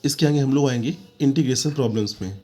इसके आगे हम लोग आएंगे इंटीग्रेशन प्रॉब्लम्स में।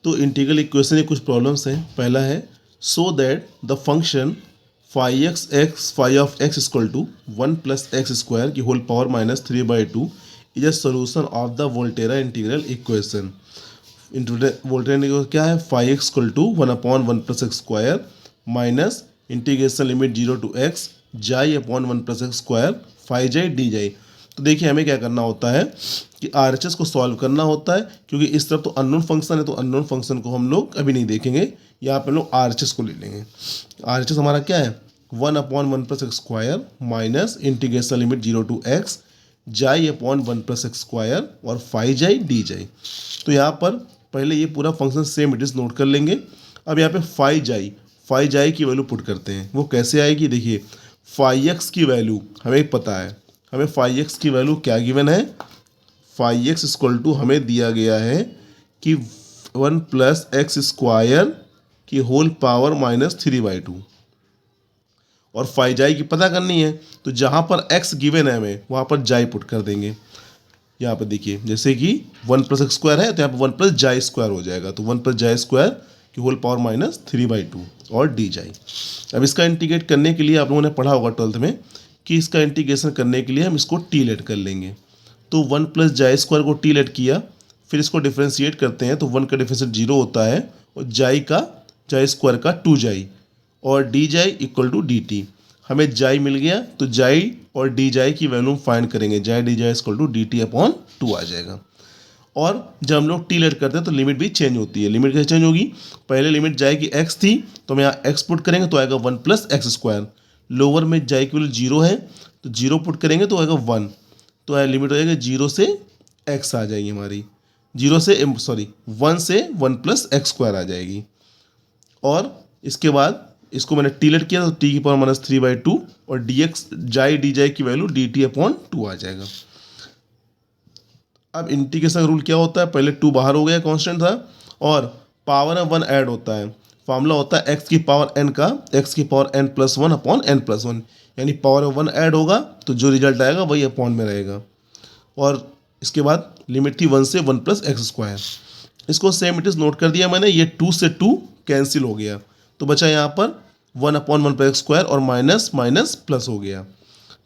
तो इंटीग्रल इक्वेशन में कुछ प्रॉब्लम्स हैं। पहला है so that the function phi of x equal to 1 + x² की whole power -3/2 is a solution of the Volterra integral equation. Volterra integral क्या है? Phi x equal to 1/1 + x² minus integration limit 0 to x xi upon 1 + x² phi xi d xi. तो देखिए हमें क्या करना होता है कि RHS को सॉल्व करना होता है, क्योंकि इस तरफ तो अननोन फंक्शन है, तो अननोन फंक्शन को हम लोग अभी नहीं देखेंगे, यहाँ पे हम लोग RHS को ले लेंगे। RHS हमारा क्या है? 1/1 + x² minus integration limit 0 to x xi upon 1 + x² और फाई जाई डी जाई। तो यहाँ पर पहले ये पूरा function same it is note कर लेंगे। अब यहाँ पे फाई जाई की वैल्यू पुट करते हैं। वो कैसे आएगी? देखिए फाई एक्स की वैल्यू हमें पता है, हमें फाई एक्स की वैल्यू क्या गिवन है? फाई एक्स इक्वल टू हमें दिया गया है कि 1 + x² की होल पावर -3/2 और फाई जाई की पता करनी है। तो जहाँ पर x गिवन है हमें वहाँ पर जाई पुट कर देंगे। यहाँ पर देखिए जैसे कि 1 + x² है तो यहाँ पर 1 + जाई² हो जाएगा, तो 1 + जाई² की होल पावर -3/2 और डी जाई। अब इसका इंटीग्रेट करने के लिए आप लोगों ने पढ़ा होगा 12th में कि इसका इंटीग्रेशन करने के लिए हम इसको टी लेट कर लेंगे। तो 1 + जाई² को टी लेट किया, फिर इसको डिफ्रेंशिएट करते हैं तो 1 का डिफ्रेंशिएट 0 होता है और जाई² का 2 जाई और D xi equal to d T. हमें जाई मिल गया तो जाई और डी जाई की वैल्यू फाइंड करेंगे। Xi d xi equal to d t upon 2 आ जाएगा। और जब हम लोग टी लेट करते हैं तो लिमिट भी चेंज होती है। लिमिट कैसे चेंज होगी? पहले लिमिट जाएगी x थी तो हम यहाँ x पुट करेंगे तो आएगा 1 + x²। लोअर में जाई की वैल्यू 0 है तो 0 पुट करेंगे तो आएगा 1, तो लिमिट हो जाएगा 0 से x आ जाएगी हमारी, 1 से 1 + x² आ जाएगी। और इसके बाद इसको मैंने टी लेट किया तो t की पावर -3/2 और dx जाई डी जाई की वैल्यू dt अपॉन 2 आ जाएगा। अब इंटीग्रेशन रूल क्या होता है? पहले 2 बाहर हो गया, कांस्टेंट था, और पावर में 1 ऐड होता है। फॉर्मूला होता है x की पावर n का x की पावर n+1 अपॉन n+1, यानी पावर में 1 ऐड होगा तो जो रिजल्ट आएगा वही अपॉन में रहेगा। और इसके बाद लिमिट थी 1 से 1 + x²। इसको सेम इट इज़ नोट कर दिया मैंने। ये 2 से 2 कैंसिल हो गया तो बचा यहाँ पर 1/1 + x² और माइनस माइनस प्लस हो गया।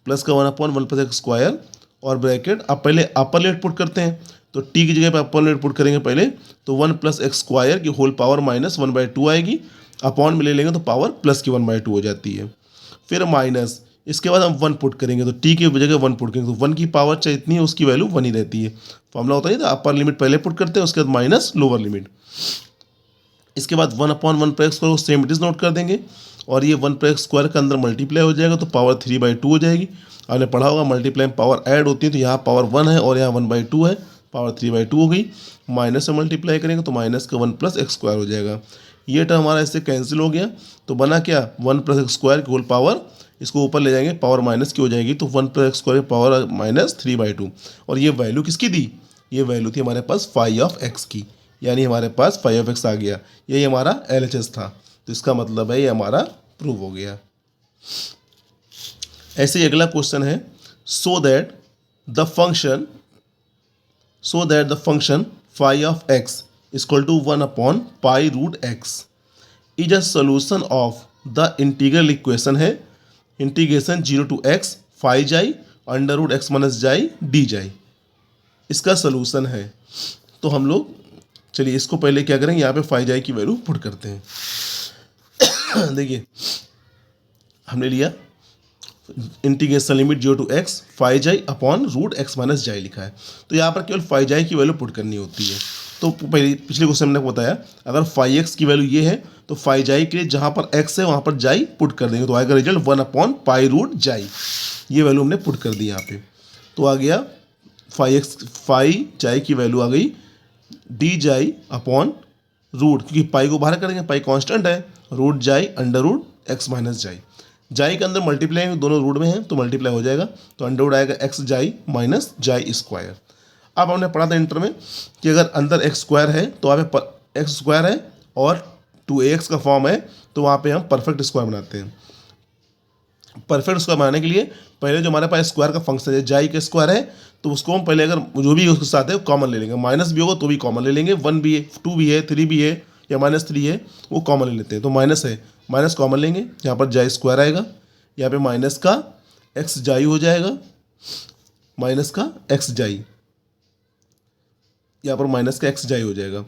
प्लस का 1/1 + x² और ब्रैकेट। अब पहले अपर लिमिट पुट करते हैं तो t की जगह पर अपर लिमिट पुट करेंगे पहले, तो 1 + x² की होल पावर -1/2 आएगी। अपॉन में ले लेंगे तो पावर प्लस की 1/2 हो जाती है। फिर माइनस, इसके बाद हम 1 पुट करेंगे तो t की जगह 1 पुट करेंगे तो 1 की पावर चाहे इतनी है उसकी वैल्यू 1 ही रहती है। फॉर्मूला होता है तो अपर लिमिट पहले पुट करते हैं, उसके बाद माइनस लोअर लिमिट। इसके बाद 1/1 + x² को सेम इट इज़ नोट कर देंगे और ये 1 + x² के अंदर मल्टीप्लाई हो जाएगा तो पावर 3/2 हो जाएगी। आपने पढ़ा होगा मल्टीप्लाई में पावर ऐड होती है, तो यहाँ पावर 1 है और यहाँ 1/2 है, पावर 3/2 हो गई। माइनस से मल्टीप्लाई करेंगे तो माइनस का 1 + x² हो जाएगा। ये टर्म हमारा इससे कैंसिल हो गया तो बना क्या? 1 + x² की होल पावर, इसको ऊपर ले जाएंगे पावर माइनस की हो जाएगी तो 1 + x² की पावर -3/2। और ये वैल्यू किसकी दी? ये वैल्यू थी हमारे पास फाई ऑफ x की, यानी हमारे पास फाई ऑफ x आ गया। यही हमारा LHS था, तो इसका मतलब है ये हमारा प्रूव हो गया। ऐसे ही अगला क्वेश्चन है so that the function phi of x equal to 1/π√x is a solution of the integral equation है integration 0 to x phi xi √x - जाई डी जाई। इसका सोल्यूशन है। तो हम लोग चलिए इसको पहले क्या करेंगे, यहाँ पे फाई जाई की वैल्यू पुट करते हैं। देखिए हमने लिया integration limit 0 to x phi xi upon √x - जाई लिखा है, तो यहाँ पर केवल फाई जाई की वैल्यू पुट करनी होती है। तो पिछले क्वेश्चन में बताया अगर फाई एक्स की वैल्यू ये है तो फाई जाई के लिए जहाँ पर x है वहाँ पर जाई पुट कर देंगे तो आएगा रिजल्ट 1/π√जाई। ये वैल्यू हमने पुट कर दी यहाँ पे, तो आ गया फाई जाई की वैल्यू आ गई डी जाई अपॉन रूट, क्योंकि पाई को बाहर करेंगे, पाई कांस्टेंट है, रूट जाई √x - जाई। जाई के अंदर मल्टीप्लाई दोनों रूट में हैं तो मल्टीप्लाई हो जाएगा, तो अंडर रूट आएगा x जाई माइनस जाई²। अब हमने पढ़ा था इंटर में कि अगर अंदर x² है तो वहाँ पे x² है और 2ax का फॉर्म है तो वहाँ पे हम परफेक्ट स्क्वायर बनाते हैं। परफेक्ट स्क्वायर बनाने के लिए पहले जो हमारे पास स्क्वायर का फंक्शन है जाई के स्क्वायर है, तो उसको हम पहले अगर जो भी उसके साथ है कॉमन ले लेंगे, माइनस भी होगा तो भी कॉमन ले लेंगे, 1 भी है, 2 भी है, 3 भी है या -3 है, वो कॉमन ले लेते हैं। तो माइनस है, माइनस कॉमन लेंगे, यहाँ पर जाई स्क्वायर आएगा, यहाँ पे माइनस का एक्स जाई हो जाएगा, माइनस का एक्स जाई, यहाँ पर माइनस का एक्स जाई हो जाएगा।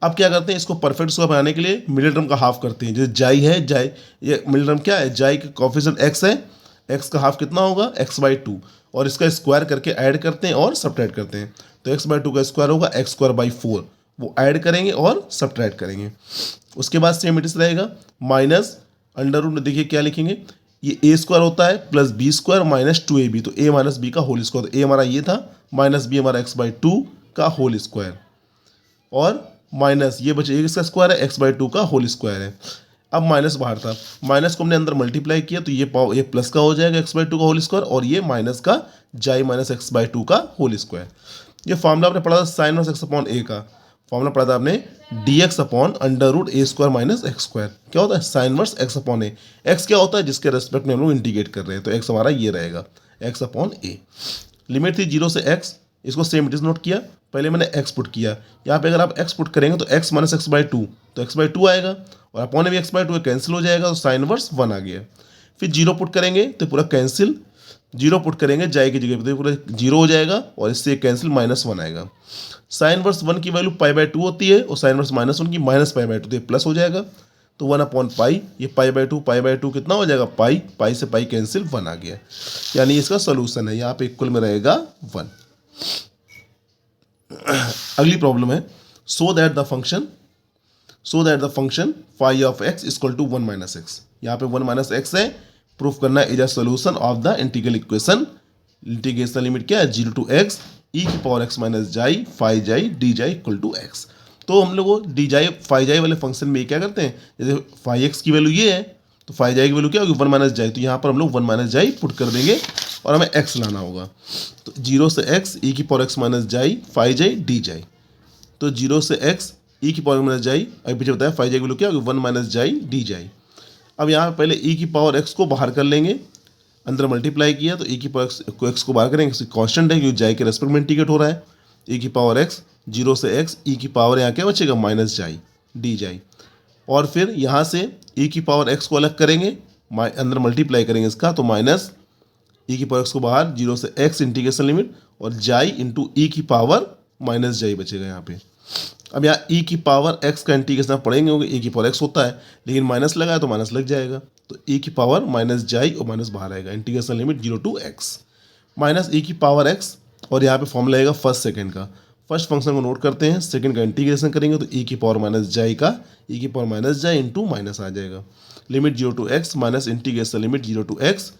अब क्या करते हैं, इसको परफेक्ट स्क्वायर बनाने के लिए मिडिल टर्म का हाफ करते हैं। जैसे जाई है, जाई ये मिडिल टर्म क्या है, जाई का कोफिशिएंट एक्स है, एक्स का हाफ कितना होगा x/2, और इसका स्क्वायर करके ऐड करते हैं और सब्ट्रैक्ट करते हैं। तो x/2 का स्क्वायर होगा x²/4, वो ऐड करेंगे और सब्ट्रैक्ट करेंगे। उसके बाद सेम इट इज रहेगा माइनस अंडर रूट, देखिए क्या लिखेंगे, ये a² होता है प्लस b² माइनस 2ab, तो a माइनस बी का होल स्क्वायर, तो a हमारा ये था, माइनस b हमारा x/2 का होल स्क्वायर, और माइनस ये बचे एक इसका स्क्वायर है, x/2 का होल स्क्वायर है। अब माइनस बाहर था, माइनस को हमने अंदर मल्टीप्लाई किया तो ये प्लस का हो जाएगा x/2 का होल स्क्वायर, और ये माइनस का जाई माइनस x/2 का होल स्क्वायर। ये फॉर्मूला आपने पढ़ा था साइन वर्स x/a का, फॉर्मूला पढ़ा था आपने dx upon under root a² minus x²। क्या होता है, साइन वर्स x/a। x क्या होता है, जिसके रेस्पेक्ट में हम लोग इंटीग्रेट कर रहे हैं, तो x हमारा ये रहेगा x/a। लिमिट थी 0 से x, इसको सेम इट इज नोट किया, पहले मैंने x पुट किया, यहाँ पे अगर आप x पुट करेंगे तो x माइनस x/2, तो x/2 आएगा, और अपॉन में भी x/2 कैंसिल हो जाएगा, तो साइन वर्स 1 आ गया। फिर 0 पुट करेंगे तो पूरा कैंसिल, 0 पुट करेंगे जाए की जगह पे तो पूरा 0 हो जाएगा, और इससे कैंसिल -1 आएगा। साइन वर्स 1 की वैल्यू π/2 होती है, और साइन वर्स -1 की -π/2, तो ये प्लस हो जाएगा, तो 1/π, ये π/2 कितना हो जाएगा, पाई से पाई कैंसिल 1 आ गया, यानी इसका सोल्यूशन है, यहाँ पे इक्वल में रहेगा 1। अगली प्रॉब्लम है, so that the function phi of x equal to 1 minus x. यहाँ पे 1 माइनस एक्स है, प्रूफ करना is a solution of the integral equation. Integration limit क्या है, 0 to x e की power x minus xi phi xi d xi equal to x. तो हम लोग डी जाई फाई जाई वाले फंक्शन में क्या करते हैं, जैसे फाई एक्स की वैल्यू ये है, तो फाई जाई की वैल्यू क्या होगी, 1 माइनस जाई, तो यहाँ पर हम लोग 1 माइनस जाई पुट कर देंगे, और हमें x लाना होगा। तो 0 से x e की power x minus xi phi xi d xi, तो 0 से x e की पावर माइनस जाई, अभी पीछे बताया फाई जाई की वैल्यू क्या होगी, 1 माइनस जाई डी जाई। अब यहाँ पहले e की पावर x को बाहर कर लेंगे, अंदर मल्टीप्लाई किया तो e की पावर x को बाहर करेंगे, कांस्टेंट है क्योंकि जाई के रेस्पेक्ट में इंटीग्रेट हो रहा है। e की पावर x, 0 से x e की पावर यहाँ क्या बचेगा, माइनस जाई डी जाई, और फिर यहाँ से e की पावर x को अलग करेंगे, अंदर मल्टीप्लाई करेंगे इसका, तो माइनस e की पावर x को बाहर, 0 से x इंटीग्रेशन लिमिट, और जाई इंटू e की पावर माइनस जाई बचेगा यहाँ पे। अब यहाँ e की पावर x का इंटीग्रेशन आप पढ़ेंगे होंगे, e की पावर x होता है, लेकिन माइनस लगा है तो माइनस लग जाएगा, तो e की पावर माइनस जाई और माइनस बाहर आएगा, integration limit 0 to x minus e की पावर x, और यहाँ पे फॉर्मूला आएगा फर्स्ट सेकंड का। फर्स्ट फंक्शन को नोट करते हैं, सेकंड का इंटीग्रेशन करेंगे तो e की पावर माइनस जाई का e की पावर माइनस जाई इंटू माइनस आ जाएगा, limit 0 to x minus integration limit 0 to x,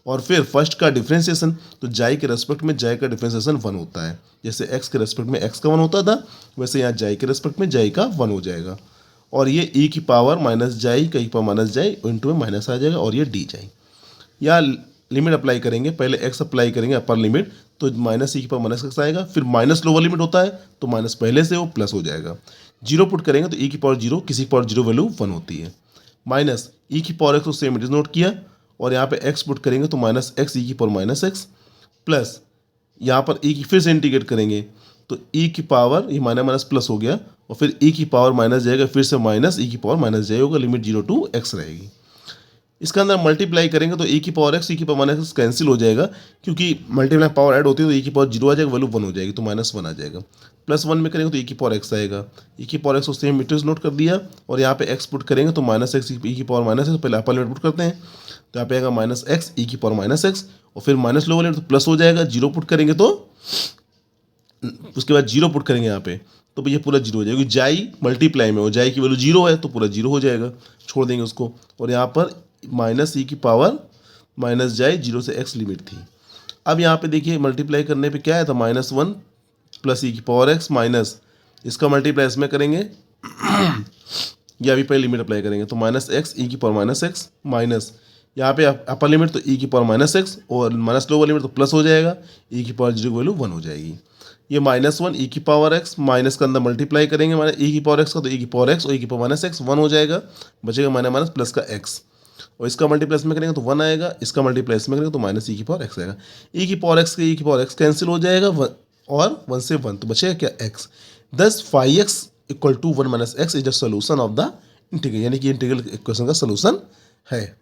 और फिर फर्स्ट का डिफ्रेंसिएशन, तो जाई के रेस्पेक्ट में जाई का डिफ्रेंसिएशन 1 होता है, जैसे x के रेस्पेक्ट में x का 1 होता था, वैसे यहाँ जाई के रेस्पेक्ट में जाई का 1 हो जाएगा, और ये e की पावर माइनस जाई का e की पावर माइनस जाई इंटू में माइनस आ जाएगा, और ये डी जाई। या लिमिट अप्लाई करेंगे, पहले x अप्लाई करेंगे अपर लिमिट, तो माइनस e की पावर माइनस एक्स आएगा, फिर माइनस लोअर लिमिट होता है तो माइनस पहले से वो प्लस हो जाएगा। 0 पुट करेंगे तो e की पावर 0, किसी की पावर 0 वैल्यू 1 होती है, माइनस e की पावर x को सेम इट इज नोट किया, और यहाँ पे x पुट करेंगे तो माइनस एक्स ई की पावर माइनस एक्स, प्लस यहाँ पर e की फिर से इंटीग्रेट करेंगे तो e की पावर ये माइनस माइनस प्लस हो गया, और फिर e की पावर माइनस जाएगा, फिर से माइनस e की पावर माइनस जाए होगा, लिमिट 0 to x रहेगी। इसका अंदर मल्टीप्लाई करेंगे तो e की पावर x e की पावर माइनस एक्स कैंसिल हो जाएगा, क्योंकि मल्टीप्लाई पावर ऐड होती है तो e की पावर 0 आ जाएगा, वैल्यू 1 हो जाएगी, तो -1 आ जाएगा। प्लस 1 में करेंगे तो e की पावर x आएगा, e की पावर x को सेम मीटर्स नोट कर दिया, और यहाँ पे x पुट करेंगे तो माइनस एक्स e की पावर माइनस एक्स, पहले अपर लिमिट पुट करते हैं, तो यहाँ पे आएगा माइनस एक्स ई की पावर माइनस एक्स, और फिर माइनस लोअर लिमिट तो प्लस हो जाएगा, 0 पुट करेंगे तो उसके बाद 0 पुट करेंगे यहाँ पे, तो ये पूरा 0 हो जाएगा, जाई मल्टीप्लाई में हो, जाई की वैल्यू 0 है तो पूरा 0 हो जाएगा, छोड़ देंगे उसको, और यहाँ पर माइनस ई की पावर माइनस जाई 0 से x लिमिट थी। अब यहाँ पे देखिए मल्टीप्लाई करने पे क्या है, तो -1 प्लस ई की पावर x माइनस इसका मल्टीप्लाई इसमें करेंगे या अभी पहले लिमिट अप्लाई करेंगे, तो माइनस एक्स ई की पावर माइनस एक्स, माइनस यहाँ पे अपर लिमिट तो e की पावर माइनस एक्स, और माइनस लोअर लिमिट तो प्लस हो जाएगा, e की पावर 0 की वैल्यू 1 हो जाएगी। ये -1 e की पावर x माइनस का अंदर मल्टीप्लाई करेंगे e की पावर x का, तो e की पावर x और e की पावर माइनस एक्स 1 हो जाएगा, बचेगा माइनस माइनस प्लस का x, और इसका मल्टीप्लाई इसमें करेंगे तो 1 आएगा, इसका मल्टीप्लाई इसमें करेंगे तो माइनस ई की पावर एक्स आएगा। ई की पावर एक्स के ई की पावर एक्स कैंसिल हो जाएगा और 1 से 1 तो बचेगा क्या एक्स। दस 5x equal to 1 minus x is the solution of the integral, यानी कि इंटीग्रल इक्वेशन का सोल्यूशन है।